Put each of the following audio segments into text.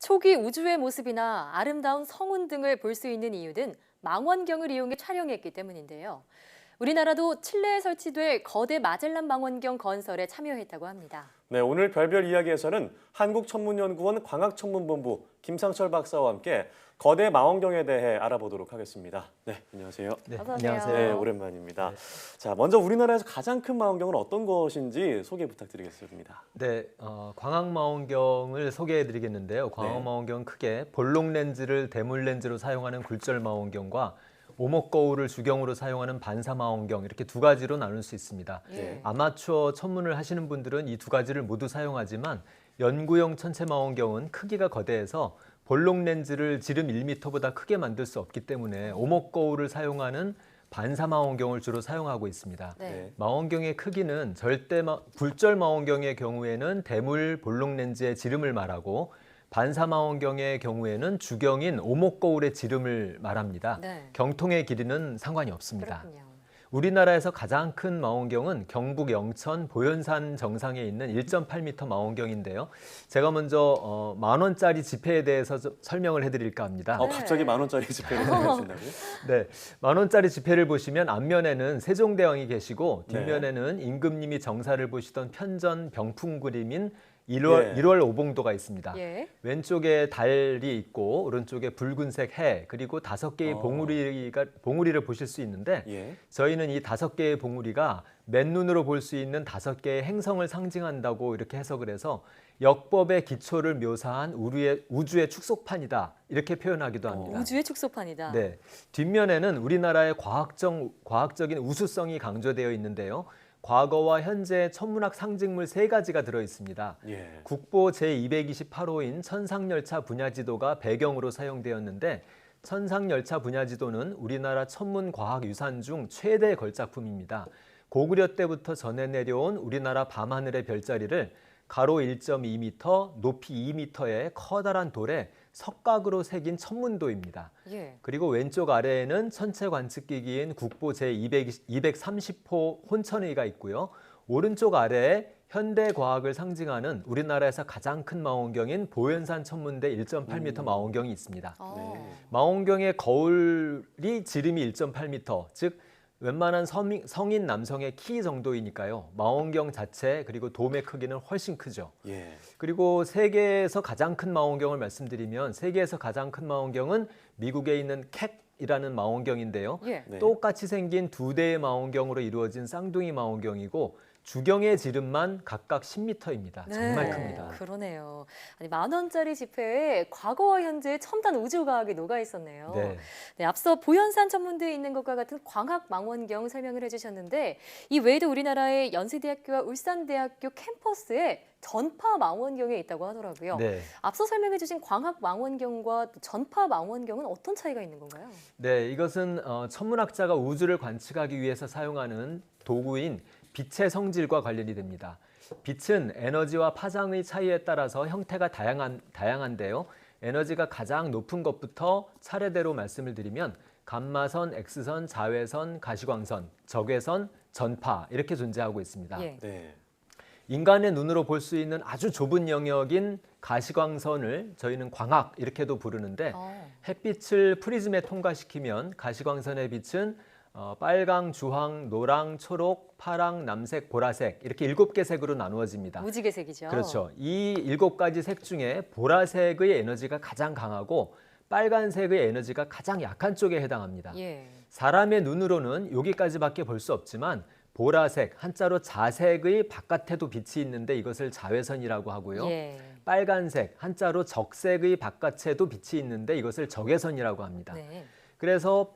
초기 우주의 모습이나 아름다운 성운 등을 볼 수 있는 이유는 망원경을 이용해 촬영했기 때문인데요. 우리나라도 칠레에 설치될 거대 마젤란 망원경 건설에 참여했다고 합니다. 네, 오늘 별별 이야기에서는 한국천문연구원 광학천문본부 김상철 박사와 함께 거대 망원경에 대해 알아보도록 하겠습니다. 네, 안녕하세요. 어서 오세요. 안녕하세요. 네, 오랜만입니다. 자, 먼저 우리나라에서 가장 큰 망원경은 어떤 것인지 소개 부탁드리겠습니다. 네, 광학망원경을 소개해드리겠는데요. 네. 광학망원경은 크게 볼록 렌즈를 대물 렌즈로 사용하는 굴절 망원경과 오목거울을 주경으로 사용하는 반사망원경 이렇게 두 가지로 나눌 수 있습니다. 예. 아마추어 천문을 하시는 분들은 이 두 가지를 모두 사용하지만 연구용 천체망원경은 크기가 거대해서 볼록 렌즈를 지름 1m보다 크게 만들 수 없기 때문에 오목거울을 사용하는 반사망원경을 주로 사용하고 있습니다. 네. 망원경의 크기는 굴절 망원경의 경우에는 대물 볼록 렌즈의 지름을 말하고 반사망원경의 경우에는 주경인 오목거울의 지름을 말합니다. 네. 경통의 길이는 상관이 없습니다. 그렇군요. 우리나라에서 가장 큰 망원경은 경북 영천 보현산 정상에 있는 1.8m 망원경인데요. 제가 먼저 10,000원짜리 지폐에 대해서 좀 설명을 해드릴까 합니다. 갑자기 10,000원짜리 지폐를 사용하신다고요? 네, 10,000원짜리 지폐를 보시면 앞면에는 세종대왕이 계시고 네. 뒷면에는 임금님이 정사를 보시던 편전 병풍 그림인 예. 1월 오봉도가 있습니다. 예. 왼쪽에 달이 있고 오른쪽에 붉은색 해 그리고 5개의 봉우리를 보실 수 있는데 예. 저희는 이 5개의 봉우리가 맨눈으로 볼 수 있는 5개의 행성을 상징한다고 이렇게 해석을 해서 역법의 기초를 묘사한 우주의 축소판이다 이렇게 표현하기도 합니다. 우주의 축소판이다. 네, 뒷면에는 우리나라의 과학적인 우수성이 강조되어 있는데요. 과거와 현재 천문학 상징물 3가지가 들어 있습니다. 예. 국보 제228호인 천상열차 분야지도가 배경으로 사용되었는데 천상열차 분야지도는 우리나라 천문과학유산 중 최대 걸작품입니다. 고구려 때부터 전해 내려온 우리나라 밤하늘의 별자리를 가로 1.2m, 높이 2m의 커다란 돌에 석각으로 새긴 천문도입니다. 예. 그리고 왼쪽 아래에는 천체 관측기기인 국보 제230호 혼천의가 있고요. 오른쪽 아래에 현대 과학을 상징하는 우리나라에서 가장 큰 망원경인 보현산 천문대 1.8m 망원경이 있습니다. 네. 망원경의 거울이 지름이 1.8m, 즉 웬만한 성인 남성의 키 정도이니까요. 망원경 자체 그리고 돔의 크기는 훨씬 크죠. 예. 그리고 세계에서 가장 큰 망원경을 말씀드리면 세계에서 가장 큰 망원경은 미국에 있는 캣이라는 망원경인데요. 예. 네. 똑같이 생긴 2대의 망원경으로 이루어진 쌍둥이 망원경이고 주경의 지름만 각각 10m입니다. 정말 큽니다. 그러네요. 아니, 10,000원짜리 지폐에 과거와 현재의 첨단 우주과학이 녹아 있었네요. 네. 네, 앞서 보현산 천문대에 있는 것과 같은 광학망원경 설명을 해주셨는데 이 외에도 우리나라의 연세대학교와 울산대학교 캠퍼스에 전파망원경에 있다고 하더라고요. 네. 앞서 설명해주신 광학망원경과 전파망원경은 어떤 차이가 있는 건가요? 네, 이것은 천문학자가 우주를 관측하기 위해서 사용하는 도구인 빛의 성질과 관련이 됩니다. 빛은 에너지와 파장의 차이에 따라서 형태가 다양한데요. 에너지가 가장 높은 것부터 차례대로 말씀을 드리면 감마선, X선, 자외선, 가시광선, 적외선, 전파 이렇게 존재하고 있습니다. 예. 네. 인간의 눈으로 볼 수 있는 아주 좁은 영역인 가시광선을 저희는 광학 이렇게도 부르는데 햇빛을 프리즘에 통과시키면 가시광선의 빛은 빨강, 주황, 노랑, 초록, 파랑, 남색, 보라색 이렇게 7개 색으로 나누어집니다. 무지개색이죠. 그렇죠. 이 7가지 색 중에 보라색의 에너지가 가장 강하고 빨간색의 에너지가 가장 약한 쪽에 해당합니다. 예. 사람의 눈으로는 여기까지밖에 볼 수 없지만 보라색, 한자로 자색의 바깥에도 빛이 있는데 이것을 자외선이라고 하고요. 예. 빨간색, 한자로 적색의 바깥에도 빛이 있는데 이것을 적외선이라고 합니다. 네. 그래서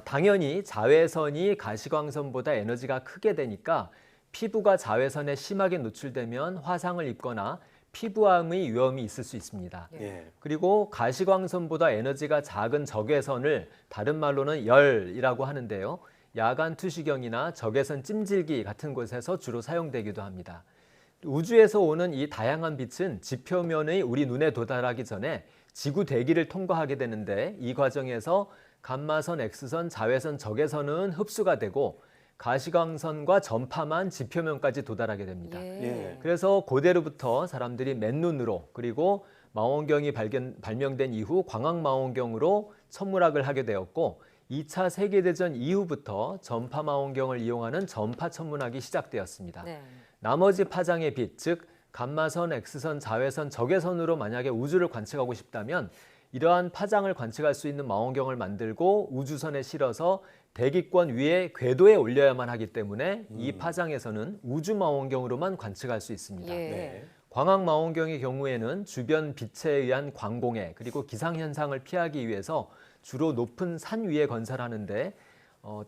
당연히 자외선이 가시광선보다 에너지가 크게 되니까 피부가 자외선에 심하게 노출되면 화상을 입거나 피부암의 위험이 있을 수 있습니다. 예. 그리고 가시광선보다 에너지가 작은 적외선을 다른 말로는 열이라고 하는데요. 야간 투시경이나 적외선 찜질기 같은 곳에서 주로 사용되기도 합니다. 우주에서 오는 이 다양한 빛은 지표면의 우리 눈에 도달하기 전에 지구 대기를 통과하게 되는데 이 과정에서 감마선, X선, 자외선, 적외선은 흡수가 되고 가시광선과 전파만 지표면까지 도달하게 됩니다. 예. 예. 그래서 고대로부터 사람들이 맨눈으로 그리고 망원경이 발명된 이후 광학망원경으로 천문학을 하게 되었고 2차 세계대전 이후부터 전파 망원경을 이용하는 전파 천문학이 시작되었습니다. 네. 나머지 파장의 빛, 즉 감마선, X선, 자외선, 적외선으로 만약에 우주를 관측하고 싶다면 이러한 파장을 관측할 수 있는 망원경을 만들고 우주선에 실어서 대기권 위에 궤도에 올려야만 하기 때문에 이 파장에서는 우주 망원경으로만 관측할 수 있습니다. 예. 네. 광학 망원경의 경우에는 주변 빛에 의한 광공해 그리고 기상 현상을 피하기 위해서 주로 높은 산 위에 건설하는데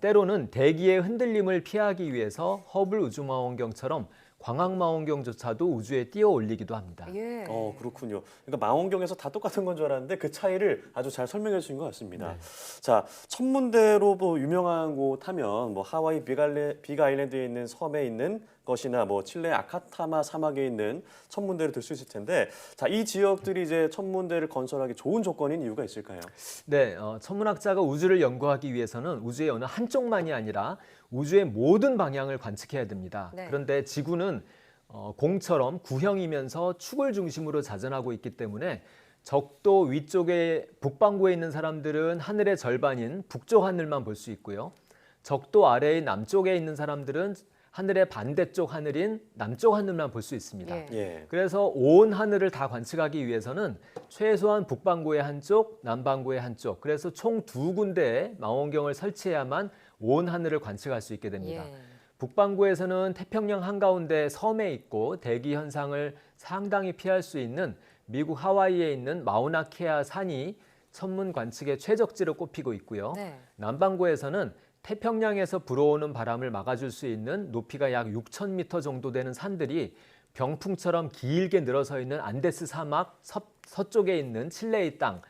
때로는 대기의 흔들림을 피하기 위해서 허블 우주망원경처럼 광학망원경조차도 우주에 띄어 올리기도 합니다. 예. 그렇군요. 그러니까 망원경에서 다 똑같은 건 줄 알았는데 그 차이를 아주 잘 설명해 주신 것 같습니다. 자, 천문대로 뭐 유명한 곳 하면 뭐 하와이 빅 아일랜드에 있는 섬에 있는 것이나 뭐 칠레 아카타마 사막에 있는 천문대를 들 수 있을 텐데, 자, 이 지역들이 이제 천문대를 건설하기 좋은 조건인 이유가 있을까요? 네, 천문학자가 우주를 연구하기 위해서는 우주의 어느 한쪽만이 아니라 우주의 모든 방향을 관측해야 됩니다. 네. 그런데 지구는 공처럼 구형이면서 축을 중심으로 자전하고 있기 때문에 적도 위쪽에 북반구에 있는 사람들은 하늘의 절반인 북쪽 하늘만 볼 수 있고요. 적도 아래의 남쪽에 있는 사람들은 하늘의 반대쪽 하늘인 남쪽 하늘만 볼 수 있습니다. 예. 예. 그래서 온 하늘을 다 관측하기 위해서는 최소한 북반구의 한쪽, 남반구의 한쪽, 그래서 총 2군데의 망원경을 설치해야만 온 하늘을 관측할 수 있게 됩니다. 예. 북반구에서는 태평양 한가운데 섬에 있고 대기 현상을 상당히 피할 수 있는 미국 하와이에 있는 마우나케아 산이 천문 관측의 최적지로 꼽히고 있고요. 네. 남반구에서는 태평양에서 불어오는 바람을 막아줄 수 있는 높이가 약 6,000m 정도 되는 산들이 병풍처럼 길게 늘어서 있는 안데스 사막 서쪽에 있는 칠레의 땅,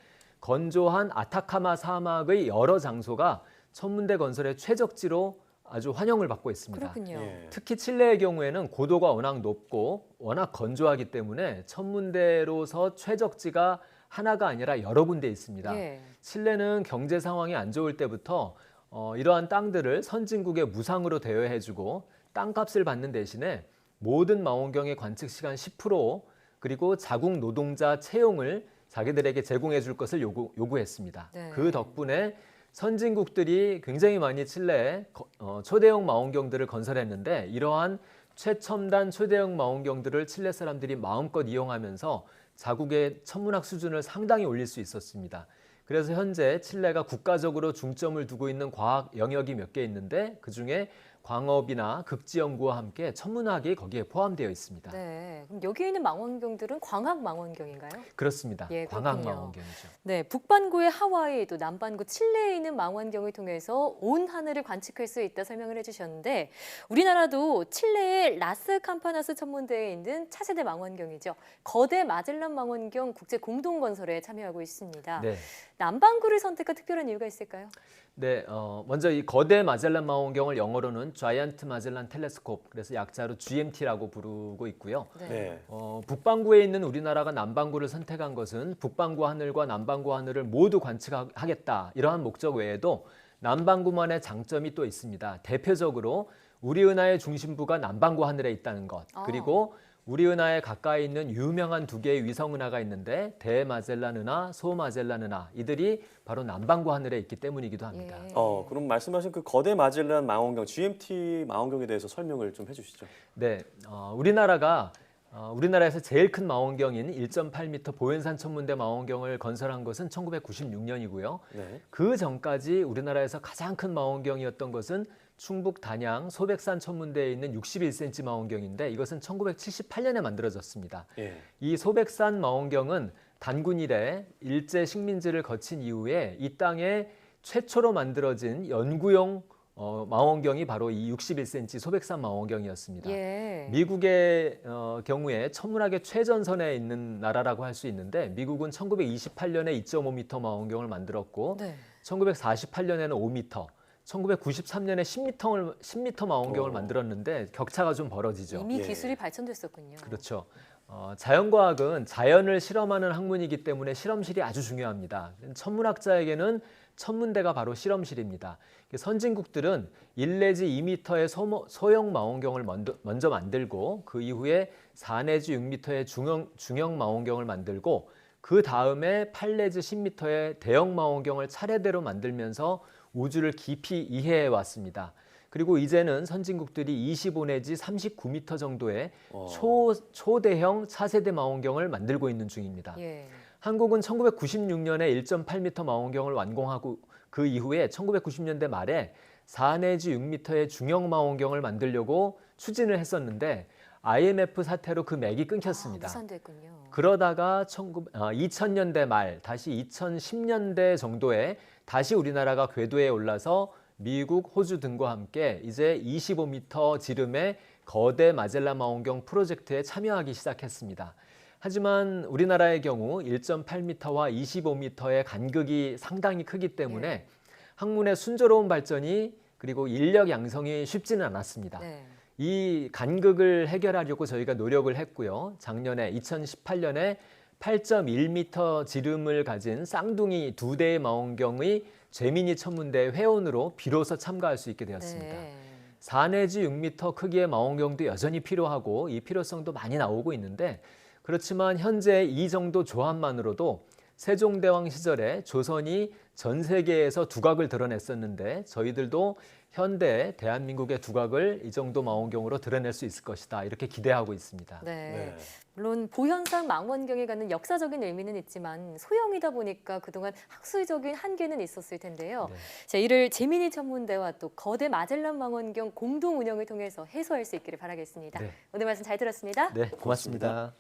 건조한 아타카마 사막의 여러 장소가 천문대 건설의 최적지로 아주 환영을 받고 있습니다. 그렇군요. 예. 특히 칠레의 경우에는 고도가 워낙 높고 워낙 건조하기 때문에 천문대로서 최적지가 하나가 아니라 여러 군데 있습니다. 예. 칠레는 경제 상황이 안 좋을 때부터 이러한 땅들을 선진국의 무상으로 대여해주고 땅값을 받는 대신에 모든 망원경의 관측 시간 10% 그리고 자국 노동자 채용을 자기들에게 제공해 줄 것을 요구했습니다. 네. 그 덕분에 선진국들이 굉장히 많이 칠레에 초대형 망원경들을 건설했는데 이러한 최첨단 초대형 망원경들을 칠레 사람들이 마음껏 이용하면서 자국의 천문학 수준을 상당히 올릴 수 있었습니다. 그래서 현재 칠레가 국가적으로 중점을 두고 있는 과학 영역이 몇 개 있는데 그중에 광업이나 극지연구와 함께 천문학이 거기에 포함되어 있습니다. 네. 그럼 여기에 있는 망원경들은 광학 망원경인가요? 그렇습니다. 예, 광학 그렇군요. 망원경이죠. 네, 북반구의 하와이 또 남반구 칠레에 있는 망원경을 통해서 온 하늘을 관측할 수 있다 설명을 해주셨는데 우리나라도 칠레의 라스 캄파나스 천문대에 있는 차세대 망원경이죠. 거대 마젤란 망원경 국제 공동 건설에 참여하고 있습니다. 네. 남반구를 선택한 특별한 이유가 있을까요? 네, 먼저 이 거대 마젤란 망원경을 영어로는 Giant Magellan Telescope, 그래서 약자로 GMT라고 부르고 있고요. 네. 북반구에 있는 우리나라가 남반구를 선택한 것은 북반구 하늘과 남반구 하늘을 모두 관측하겠다 이러한 목적 외에도 남반구만의 장점이 또 있습니다. 대표적으로 우리 은하의 중심부가 남반구 하늘에 있다는 것, 그리고 우리 은하에 가까이 있는 유명한 2개의 위성 은하가 있는데 대마젤란 은하, 소마젤란 은하 이들이 바로 남반구 하늘에 있기 때문이기도 합니다. 예. 그럼 말씀하신 그 거대 마젤란 망원경, GMT 망원경에 대해서 설명을 좀 해주시죠. 네, 우리나라에서 제일 큰 망원경인 1.8m 보현산 천문대 망원경을 건설한 것은 1996년이고요. 네. 그 전까지 우리나라에서 가장 큰 망원경이었던 것은 충북 단양 소백산 천문대에 있는 61cm 망원경인데 이것은 1978년에 만들어졌습니다. 예. 이 소백산 망원경은 단군 이래 일제 식민지를 거친 이후에 이 땅에 최초로 만들어진 연구용 망원경이 바로 이 61cm 소백산 망원경이었습니다. 예. 미국의 경우에 천문학의 최전선에 있는 나라라고 할 수 있는데 미국은 1928년에 2.5m 망원경을 만들었고 네. 1948년에는 5m, 1993년에 10m 망원경을 만들었는데 격차가 좀 벌어지죠. 이미 예. 기술이 발전됐었군요. 그렇죠. 자연과학은 자연을 실험하는 학문이기 때문에 실험실이 아주 중요합니다. 천문학자에게는 천문대가 바로 실험실입니다. 선진국들은 1 내지 2m의 소형 망원경을 먼저 만들고 그 이후에 4 내지 6m의 중형 망원경을 만들고 그 다음에 8 내지 10m의 대형 망원경을 차례대로 만들면서 우주를 깊이 이해해 왔습니다. 그리고 이제는 선진국들이 25 내지 39m 정도의 초대형 차세대 망원경을 만들고 있는 중입니다. 예. 한국은 1996년에 1.8m 망원경을 완공하고 그 이후에 1990년대 말에 4 내지 6m의 중형 망원경을 만들려고 추진을 했었는데 IMF 사태로 그 맥이 끊겼습니다. 무산됐군요. 그러다가 2000년대 말, 다시 2010년대 정도에 다시 우리나라가 궤도에 올라서 미국, 호주 등과 함께 이제 25m 지름의 거대 마젤란 망원경 프로젝트에 참여하기 시작했습니다. 하지만 우리나라의 경우 1.8m와 25m의 간극이 상당히 크기 때문에 학문의 순조로운 발전이 그리고 인력 양성이 쉽지는 않았습니다. 네. 이 간극을 해결하려고 저희가 노력을 했고요. 작년에 2018년에 8.1m 지름을 가진 쌍둥이 2대의 망원경의 재미니 천문대 회원으로 비로소 참가할 수 있게 되었습니다. 네. 4 내지 6m 크기의 망원경도 여전히 필요하고 이 필요성도 많이 나오고 있는데 그렇지만 현재 이 정도 조합만으로도 세종대왕 시절에 조선이 전 세계에서 두각을 드러냈었는데 저희들도 현대 대한민국의 두각을 이 정도 망원경으로 드러낼 수 있을 것이다. 이렇게 기대하고 있습니다. 네. 네. 물론 보현상 망원경에 갖는 역사적인 의미는 있지만 소형이다 보니까 그동안 학술적인 한계는 있었을 텐데요. 네. 자, 이를 재미니 천문대와 또 거대 마젤란 망원경 공동 운영을 통해서 해소할 수 있기를 바라겠습니다. 네. 오늘 말씀 잘 들었습니다. 네, 고맙습니다.